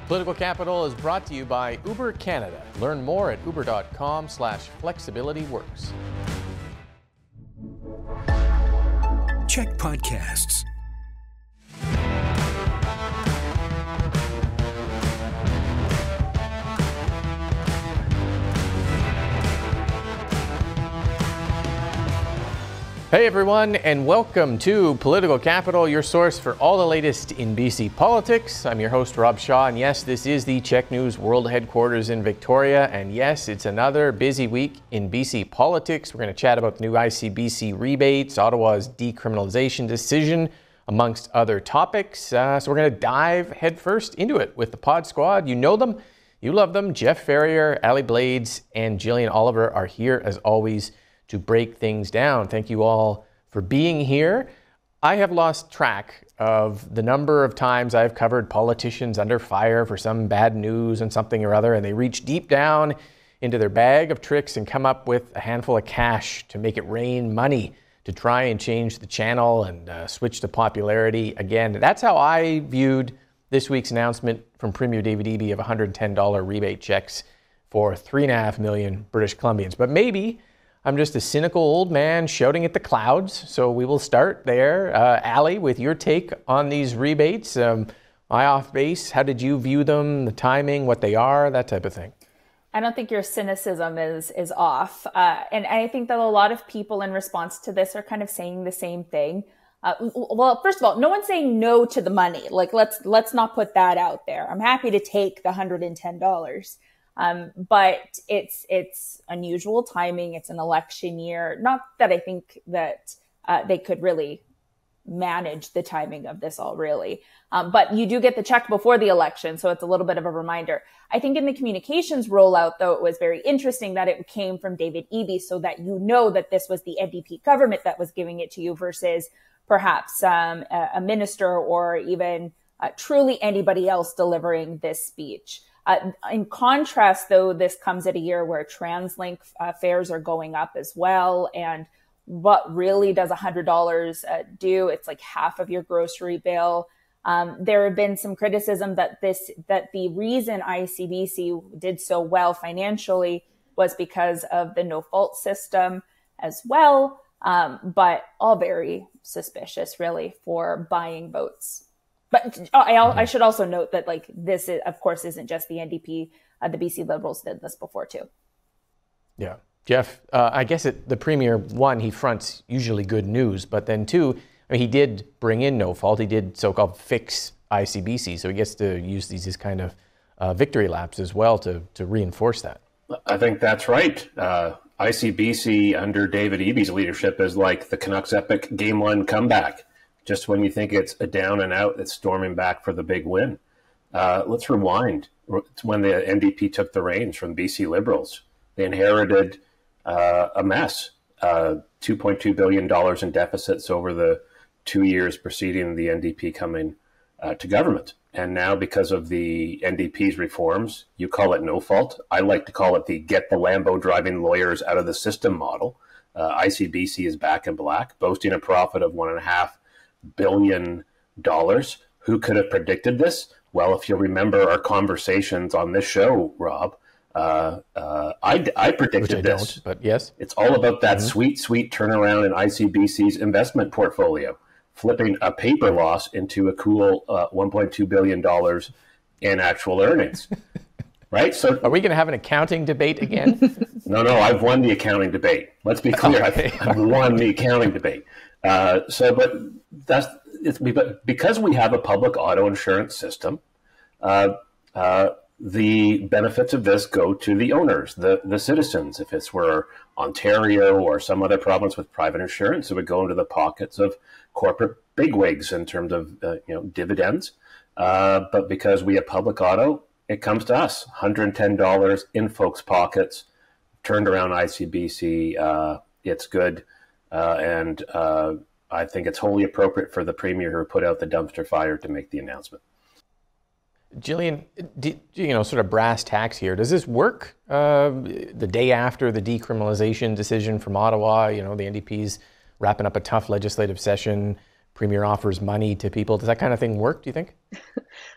Political Capital is brought to you by Uber Canada. Learn more at uber.com/flexibilityworks. CHEK Podcasts. Hey everyone, and welcome to Political Capital, your source for all the latest in BC politics. I'm your host, Rob Shaw, and yes, this is the CHEK News World Headquarters in Victoria, and yes, it's another busy week in BC politics. We're going to chat about the new ICBC rebates, Ottawa's decriminalization decision, amongst other topics. So we're going to dive headfirst into it with the Pod Squad. You know them, you love them. Jeff Ferrier, Allie and Jillian Oliver are here as always to break things down. Thank you all for being here. I have lost track of the number of times I've covered politicians under fire for some bad news and something or other, and they reach deep down into their bag of tricks and come up with a handful of cash to make it rain money to try and change the channel and switch to popularity again. That's how I viewed this week's announcement from Premier David Eby of $110 rebate checks for 3.5 million British Columbians. But maybe I'm just a cynical old man shouting at the clouds, so we will start there. Allie, with your take on these rebates, off base, how did you view them, the timing, what they are, that type of thing? I don't think your cynicism is off. And I think that a lot of people in response to this are kind of saying the same thing. Well, first of all, no one's saying no to the money. Like, let's not put that out there. I'm happy to take the $110. But it's unusual timing. It's an election year. Not that I think that they could really manage the timing of this all really. But you do get the check before the election, so it's a little bit of a reminder. I think in the communications rollout, though, it was very interesting that it came from David Eby so that you know that this was the NDP government that was giving it to you versus perhaps a minister or even truly anybody else delivering this speech. In contrast, though, this comes at a year where TransLink fares are going up as well. And what really does $100 do? It's like half of your grocery bill. There have been some criticism that the reason ICBC did so well financially was because of the no-fault system as well. But all very suspicious, really, for buying votes. But I should also note that, like, this, of course, isn't just the NDP. The BC Liberals did this before, too. Yeah. Jeff, I guess the Premier, one, he fronts usually good news, but then two, I mean, he did bring in no fault. He did so-called fix ICBC, so he gets to use these as kind of victory laps as well to reinforce that. I think that's right. ICBC under David Eby's leadership is like the Canucks' epic Game 1 comeback. Just when you think it's a down and out, it's storming back for the big win. Let's rewind. It's when the NDP took the reins from BC Liberals. They inherited a mess, $2.2 billion in deficits over the 2 years preceding the NDP coming to government. And now, because of the NDP's reforms, you call it no fault. I like to call it the get the Lambo driving lawyers out of the system model. ICBC is back in black, boasting a profit of $1.5 billion. Who could have predicted this? Well, if you'll remember our conversations on this show, Rob, I predicted this. But yes, it's all about that sweet turnaround in ICBC's investment portfolio, flipping a paper loss into a cool $1.2 billion in actual earnings. Right? So, are we going to have an accounting debate again? No, I've won the accounting debate. Let's be clear. Okay. I've won the accounting debate. But because we have a public auto insurance system, the benefits of this go to the owners, the citizens. If it's were Ontario or some other province with private insurance, it would go into the pockets of corporate bigwigs in terms of dividends. But because we have public auto, it comes to us, $110 in folks' pockets, turned around ICBC. It's good. And I think it's wholly appropriate for the Premier who put out the dumpster fire to make the announcement. Jillian, sort of brass tacks here. Does this work the day after the decriminalization decision from Ottawa? The NDP's wrapping up a tough legislative session. Premier offers money to people. Does that kind of thing work, do you think?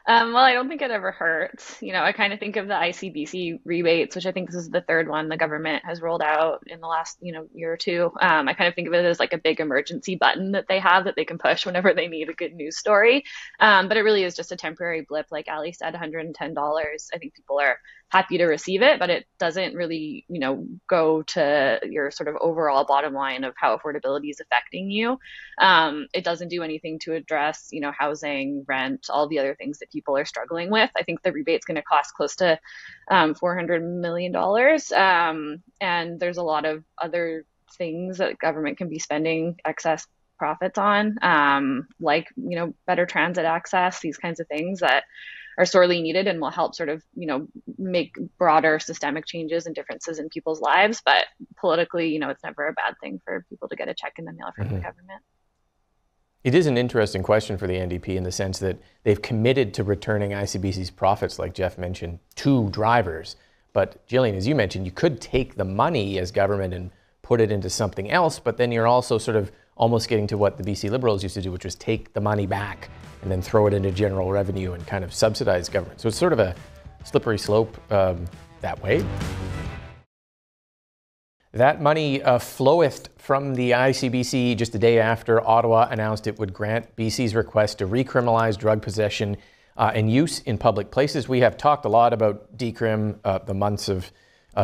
Well, I don't think it ever hurts. I kind of think of the ICBC rebates, which I think this is the third one the government has rolled out in the last, year or two. I kind of think of it as like a big emergency button that they have that they can push whenever they need a good news story. But it really is just a temporary blip. Like Allie said, $110. I think people are happy to receive it, but it doesn't really, go to your sort of overall bottom line of how affordability is affecting you. It doesn't do anything to address, housing, rent, all the other things that people are struggling with. I think the rebate's going to cost close to $400 million. And there's a lot of other things that government can be spending excess profits on, like, better transit access, these kinds of things that are sorely needed and will help sort of, make broader systemic changes and differences in people's lives. But politically, it's never a bad thing for people to get a check in the mail from the government. It is an interesting question for the NDP in the sense that they've committed to returning ICBC's profits, like Jeff mentioned, to drivers. But Jillian, as you mentioned, you could take the money as government and put it into something else, but then you're also sort of almost getting to what the BC Liberals used to do, which was take the money back and then throw it into general revenue and kind of subsidize government. So it's sort of a slippery slope that way. That money floweth from the ICBC just a day after Ottawa announced it would grant BC's request to recriminalize drug possession and use in public places. We have talked a lot about decrim, the months of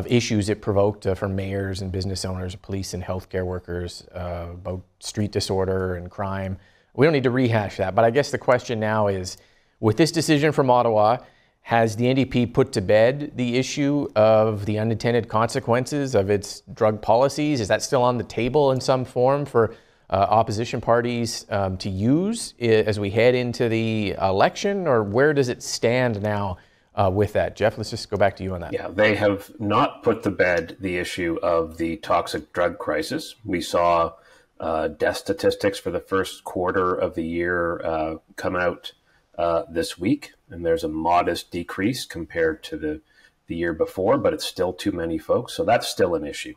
issues it provoked for mayors and business owners, police and healthcare workers, about street disorder and crime. We don't need to rehash that, but I guess the question now is, with this decision from Ottawa, has the NDP put to bed the issue of the unintended consequences of its drug policies? Is that still on the table in some form for opposition parties to use as we head into the election, or where does it stand now with that? Jeff, let's just go back to you on that. Yeah, they have not put to bed the issue of the toxic drug crisis. We saw death statistics for the first quarter of the year come out this week, and there's a modest decrease compared to the year before, but it's still too many folks, so that's still an issue.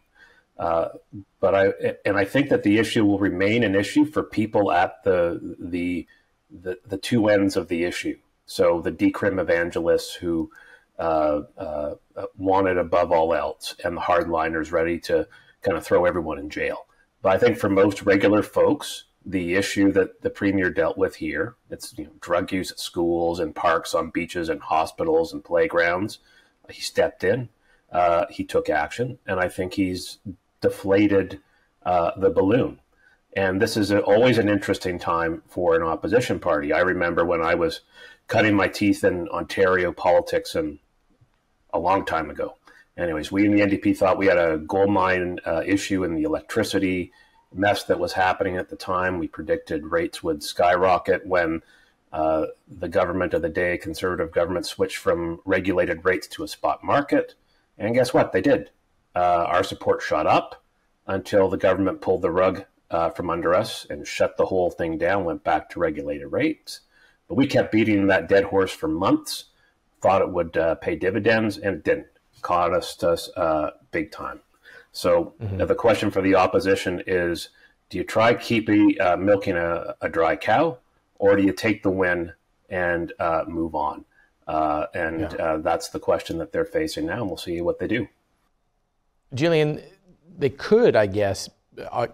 But I think that the issue will remain an issue for people at the two ends of the issue. So the decrim evangelists who want it above all else, and the hardliners ready to kind of throw everyone in jail. But I think for most regular folks, the issue that the Premier dealt with here, it's drug use at schools and parks, on beaches and hospitals and playgrounds. He stepped in, he took action, and I think he's deflated the balloon. And this is always an interesting time for an opposition party. I remember when I was cutting my teeth in Ontario politics and a long time ago. Anyways, we in the NDP thought we had a gold mine issue in the electricity mess that was happening at the time. We predicted rates would skyrocket when the government of the day, Conservative government, switched from regulated rates to a spot market. And guess what? They did. Our support shot up until the government pulled the rug from under us and shut the whole thing down, went back to regulated rates. But we kept beating that dead horse for months, thought it would pay dividends, and it didn't. Caught us big time. So the question for the opposition is, do you try keeping milking a dry cow, or do you take the win and move on? That's the question that they're facing now, and we'll see what they do. Jillian, they could, I guess,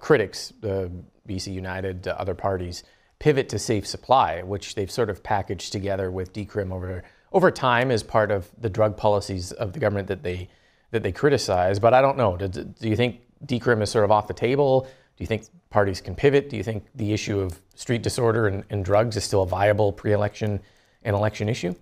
critics, BC United, other parties, pivot to safe supply, which they've sort of packaged together with decrim over time as part of the drug policies of the government that they criticize. But I don't know. Do you think decrim is sort of off the table? Do you think parties can pivot? Do you think the issue of street disorder and drugs is still a viable pre-election and election issue?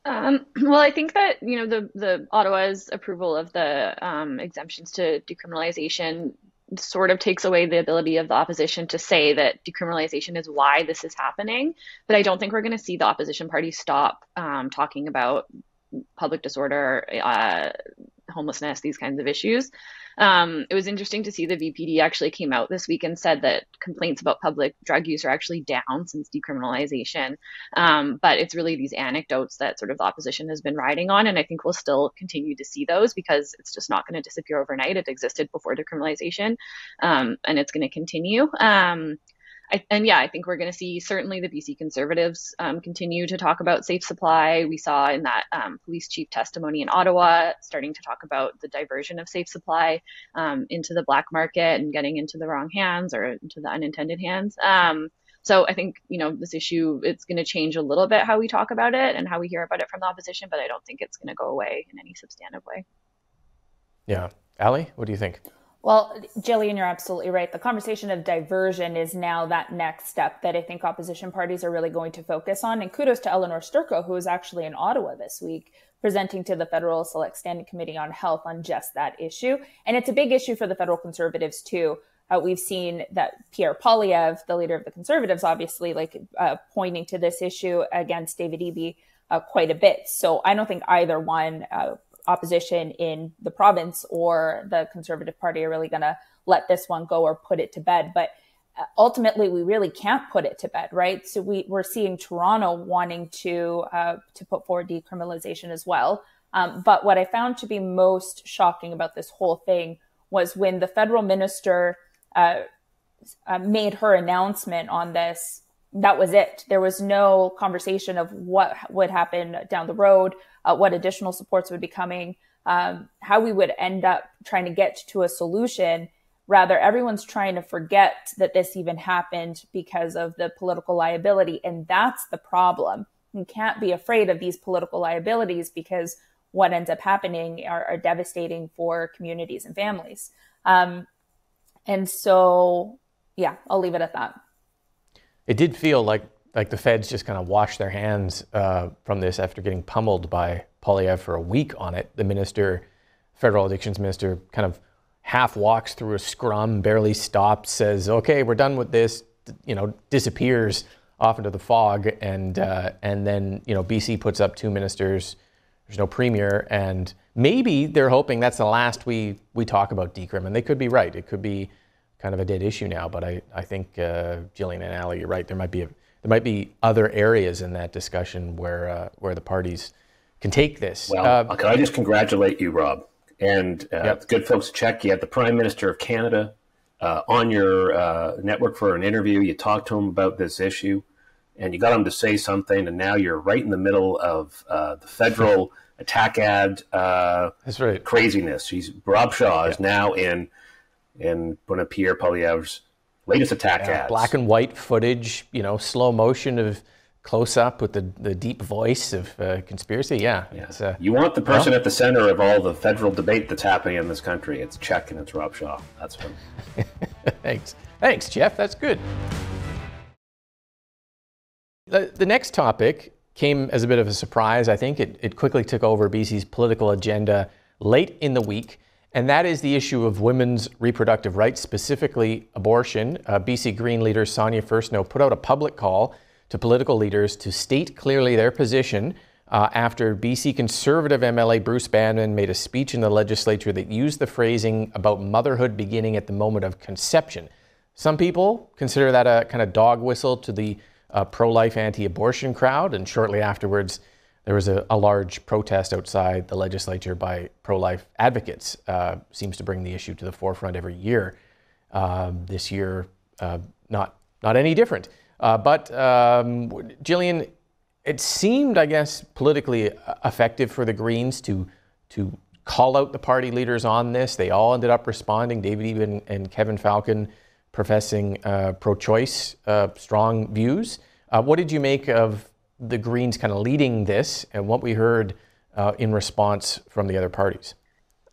Well, I think that, the Ottawa's approval of the exemptions to decriminalization sort of takes away the ability of the opposition to say that decriminalization is why this is happening. But I don't think we're going to see the opposition party stop talking about public disorder, homelessness, these kinds of issues. It was interesting to see the VPD actually came out this week and said that complaints about public drug use are actually down since decriminalization. But it's really these anecdotes that sort of the opposition has been riding on. And I think we'll still continue to see those because it's just not going to disappear overnight. It existed before decriminalization, and it's going to continue. I think we're going to see certainly the BC Conservatives continue to talk about safe supply. We saw in that police chief testimony in Ottawa starting to talk about the diversion of safe supply into the black market and getting into the wrong hands or into the unintended hands. So I think, this issue, it's going to change a little bit how we talk about it and how we hear about it from the opposition, but I don't think it's going to go away in any substantive way. Yeah. Allie, what do you think? Well, Jillian, you're absolutely right. The conversation of diversion is now that next step that I think opposition parties are really going to focus on. And kudos to Eleanor Sturko, who was actually in Ottawa this week, presenting to the Federal Select Standing Committee on Health on just that issue. And it's a big issue for the federal Conservatives, too. We've seen that Pierre Poilievre, the leader of the Conservatives, obviously pointing to this issue against David Eby quite a bit. So I don't think either one, opposition in the province or the Conservative Party, are really going to let this one go or put it to bed. But ultimately, we really can't put it to bed, right? So we're seeing Toronto wanting to put forward decriminalization as well. But what I found to be most shocking about this whole thing was when the federal minister made her announcement on this. That was it. There was no conversation of what would happen down the road, what additional supports would be coming, how we would end up trying to get to a solution. Rather, everyone's trying to forget that this even happened because of the political liability. And that's the problem. You can't be afraid of these political liabilities because what ends up happening are devastating for communities and families. And so, yeah, I'll leave it at that. It did feel like the feds just kind of washed their hands from this after getting pummeled by Poilievre for a week on it. The minister, federal addictions minister, kind of half walks through a scrum, barely stops, says, okay, we're done with this, disappears off into the fog. And then, BC puts up two ministers. There's no premier. And maybe they're hoping that's the last we talk about decrim. And they could be right. It could be kind of a dead issue now. But I think, Jillian and Allie, you're right. There might be other areas in that discussion where the parties can take this. Well, can I just congratulate you, Rob? And the good folks at CHEK, you had the Prime Minister of Canada on your network for an interview. You talked to him about this issue, and you got him to say something, and now you're right in the middle of the federal attack ad That's right. craziness. Rob Shaw is now in one of Pierre Poilievre's latest attack ads. Black and white footage, slow motion of close-up with the deep voice of conspiracy. Yeah. You want the person at the center of all the federal debate that's happening in this country. It's CHEK and it's Rob Shaw. That's him. Thanks, Jeff. That's good. The next topic came as a bit of a surprise. I think it quickly took over BC's political agenda late in the week, and that is the issue of women's reproductive rights, specifically abortion. BC Green leader Sonia Furstenau put out a public call to political leaders to state clearly their position after BC Conservative MLA Bruce Banman made a speech in the legislature that used the phrasing about motherhood beginning at the moment of conception. Some people consider that a kind of dog whistle to the pro-life, anti-abortion crowd, and shortly afterwards there was a large protest outside the legislature by pro-life advocates. Seems to bring the issue to the forefront every year. This year, not any different. But Jillian, it seemed, I guess, politically effective for the Greens to call out the party leaders on this. They all ended up responding. David Eby and Kevin Falcon professing pro-choice, strong views. What did you make of the Greens kind of leading this and what we heard in response from the other parties?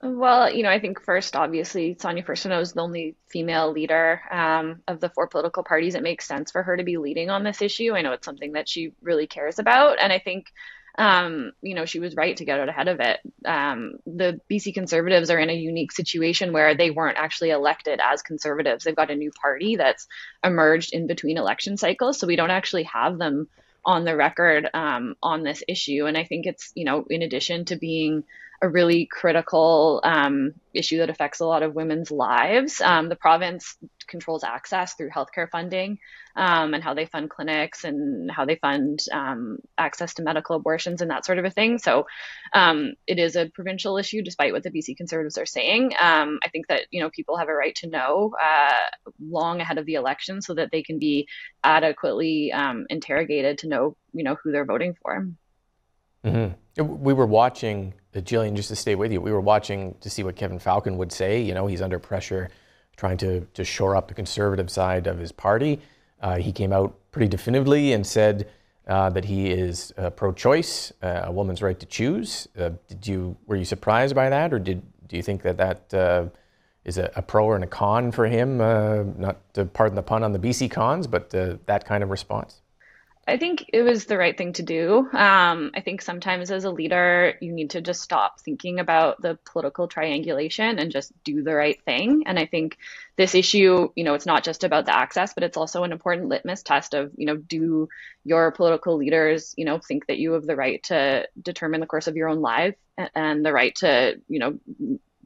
Well, I think first, obviously, Sonia Furstenau is the only female leader of the four political parties. It makes sense for her to be leading on this issue. I know it's something that she really cares about. And I think, she was right to get out ahead of it. The BC Conservatives are in a unique situation where they weren't actually elected as Conservatives. They've got a new party that's emerged in between election cycles. So we don't actually have them on the record on this issue. And I think it's, in addition to being a really critical issue that affects a lot of women's lives. The province controls access through healthcare funding, and how they fund clinics and how they fund access to medical abortions and that sort of a thing. So it is a provincial issue, despite what the BC Conservatives are saying. I think that, people have a right to know long ahead of the election so that they can be adequately interrogated to know, who they're voting for. Mm-hmm. We were watching, Jillian, just to stay with you, we were watching to see what Kevin Falcon would say. He's under pressure trying to shore up the Conservative side of his party. He came out pretty definitively and said that he is pro-choice, a woman's right to choose. Were you surprised by that, or do you think that is a pro or a con for him? Not to pardon the pun on the BC cons, but that kind of response. I think it was the right thing to do. I think sometimes as a leader, you need to just stop thinking about the political triangulation and just do the right thing. And I think this issue, it's not just about the access, but it's also an important litmus test of, do your political leaders, think that you have the right to determine the course of your own life and the right to,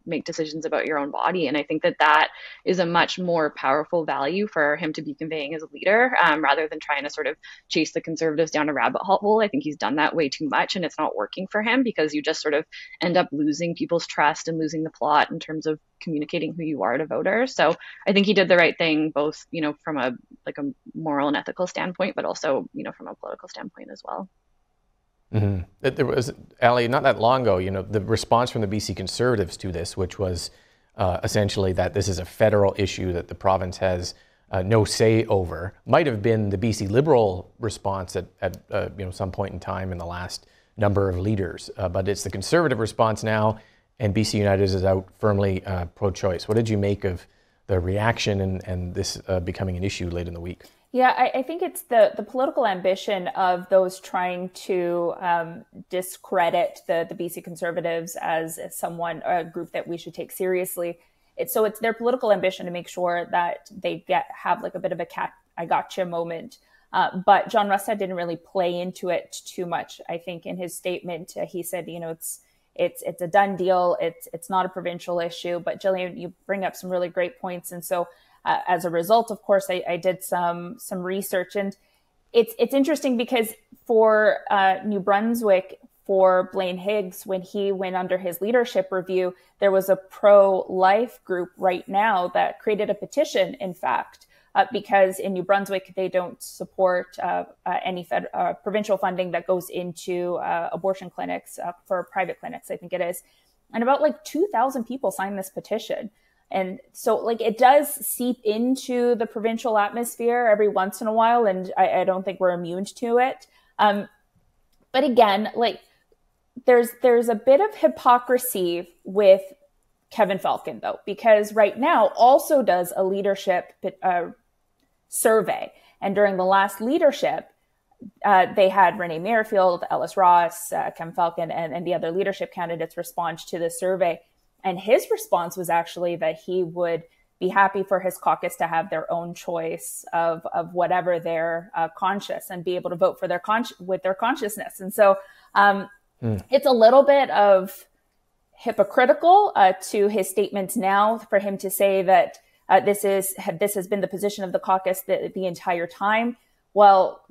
make decisions about your own body. And I think that is a much more powerful value for him to be conveying as a leader, rather than trying to sort of chase the Conservatives down a rabbit hole. I think he's done that way too much, and it's not working for him because you just sort of end up losing people's trust and losing the plot in terms of communicating who you are to voters. So I think he did the right thing, both, from a moral and ethical standpoint, but also, from a political standpoint as well. Mm-hmm. There was, Allie, not that long ago, the response from the BC Conservatives to this, which was essentially that this is a federal issue that the province has no say over, might have been the BC Liberal response at some point in time in the last number of leaders. But it's the Conservative response now, and BC United is out firmly pro-choice. What did you make of the reaction and this becoming an issue late in the week? Yeah, I think it's the political ambition of those trying to discredit the BC Conservatives as a group that we should take seriously. It's their political ambition to make sure that they have like a bit of a cat I gotcha moment. But John Rustad didn't really play into it too much. I think in his statement, he said, it's a done deal. It's not a provincial issue. But Jillian, you bring up some really great points. And so as a result, of course, I did some research, and it's interesting because for New Brunswick, for Blaine Higgs, when he went under his leadership review, there was a pro-life group right now that created a petition, in fact, because in New Brunswick, they don't support any provincial funding that goes into abortion clinics for private clinics, I think it is. And about 2,000 people signed this petition. And so it does seep into the provincial atmosphere every once in a while. And I don't think we're immune to it. But again, there's a bit of hypocrisy with Kevin Falcon, though, because right now also does a leadership survey. And during the last leadership, they had Renee Merrifield, Ellis Ross, Kevin Falcon, and the other leadership candidates respond to the survey. And his response was actually that he would be happy for his caucus to have their own choice of whatever they're conscious and be able to vote for with their consciousness. And so it's a little bit of hypocritical to his statements now for him to say that this has been the position of the caucus the entire time. Well,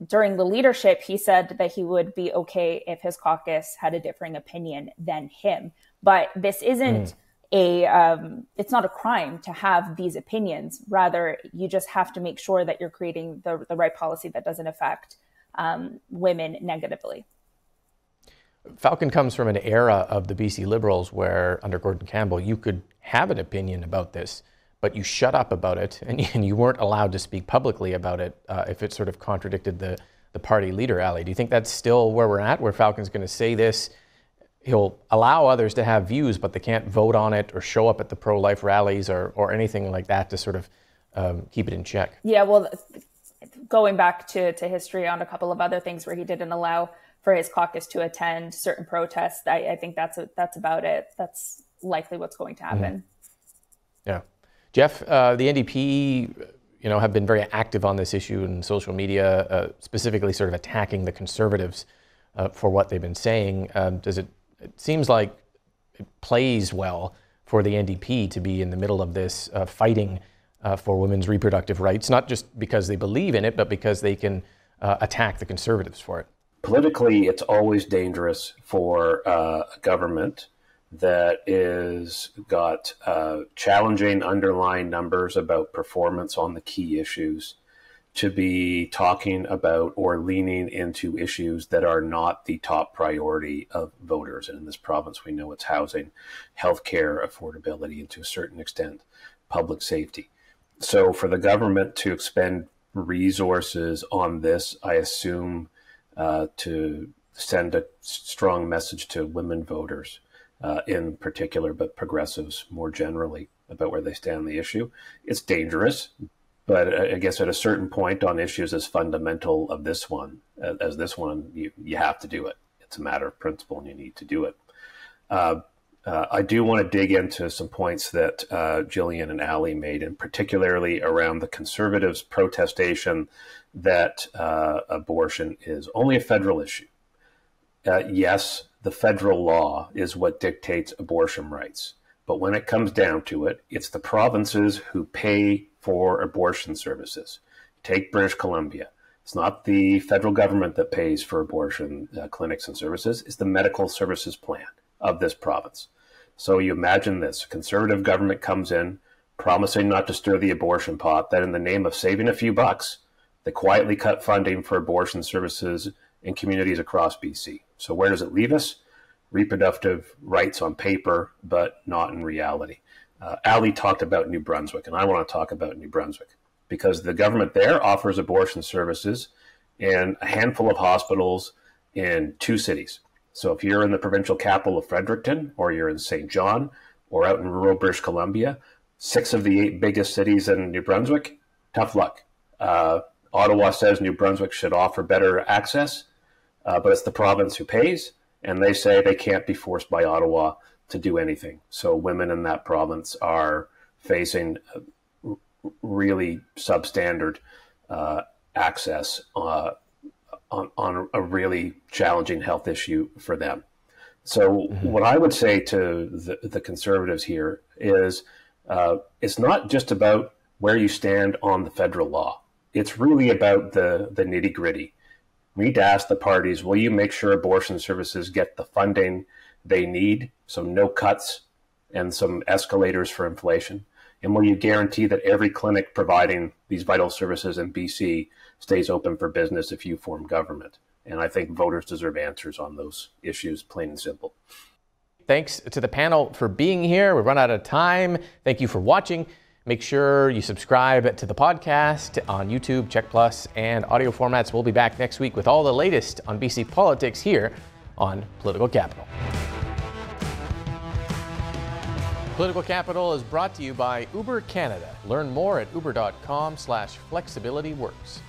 during the leadership, he said that he would be okay if his caucus had a differing opinion than him. But this isn't it's not a crime to have these opinions. Rather, you just have to make sure that you're creating the right policy that doesn't affect women negatively. Falcon comes from an era of the BC Liberals where, under Gordon Campbell, you could have an opinion about this, but you shut up about it, and you weren't allowed to speak publicly about it if it sort of contradicted the party leader, Allie. Do you think that's still where we're at, where Falcon's going to say this? He'll allow others to have views, but they can't vote on it or show up at the pro-life rallies or anything like that to sort of keep it in check? Yeah, well, going back to history on a couple of other things where he didn't allow for his caucus to attend certain protests, I think that's about it. That's likely what's going to happen. Mm-hmm. Yeah. Jeff, the NDP, have been very active on this issue in social media, specifically sort of attacking the Conservatives for what they've been saying. It seems like plays well for the NDP to be in the middle of this fighting for women's reproductive rights, not just because they believe in it, but because they can attack the Conservatives for it. Politically, it's always dangerous for a government that is got challenging underlying numbers about performance on the key issues to be talking about or leaning into issues that are not the top priority of voters. And in this province, we know it's housing, healthcare affordability, and to a certain extent, public safety. So for the government to expend resources on this, I assume to send a strong message to women voters in particular, but progressives more generally, about where they stand on the issue. It's dangerous, but I guess at a certain point on issues as fundamental of this one, as this one, you have to do it. It's a matter of principle and you need to do it. I do want to dig into some points that Jillian and Allie made, and particularly around the Conservatives' protestation that abortion is only a federal issue. Yes, the federal law is what dictates abortion rights. But when it comes down to it, it's the provinces who pay for abortion services. Take British Columbia. It's not the federal government that pays for abortion clinics and services. It's the medical services plan of this province. So you imagine this. A Conservative government comes in promising not to stir the abortion pot, that in the name of saving a few bucks, they quietly cut funding for abortion services in communities across BC. So where does it leave us? Reproductive rights on paper, but not in reality. Allie talked about New Brunswick, and I want to talk about New Brunswick because the government there offers abortion services in a handful of hospitals in 2 cities. So if you're in the provincial capital of Fredericton, or you're in St. John, or out in rural British Columbia, 6 of the 8 biggest cities in New Brunswick, tough luck. Ottawa says New Brunswick should offer better access, but it's the province who pays, and they say they can't be forced by Ottawa to do anything. So women in that province are facing really substandard access on a really challenging health issue for them. So what I would say to the Conservatives here is it's not just about where you stand on the federal law. It's really about the nitty gritty. We need to ask the parties, will you make sure abortion services get the funding they need? So no cuts and some escalators for inflation. And will you guarantee that every clinic providing these vital services in BC stays open for business if you form government? And I think voters deserve answers on those issues, plain and simple. Thanks to the panel for being here. We've run out of time. Thank you for watching. Make sure you subscribe to the podcast on YouTube, CHEK Plus, and audio formats. We'll be back next week with all the latest on BC politics here on Political Capital. Political Capital is brought to you by Uber Canada. Learn more at uber.com/flexibilityworks.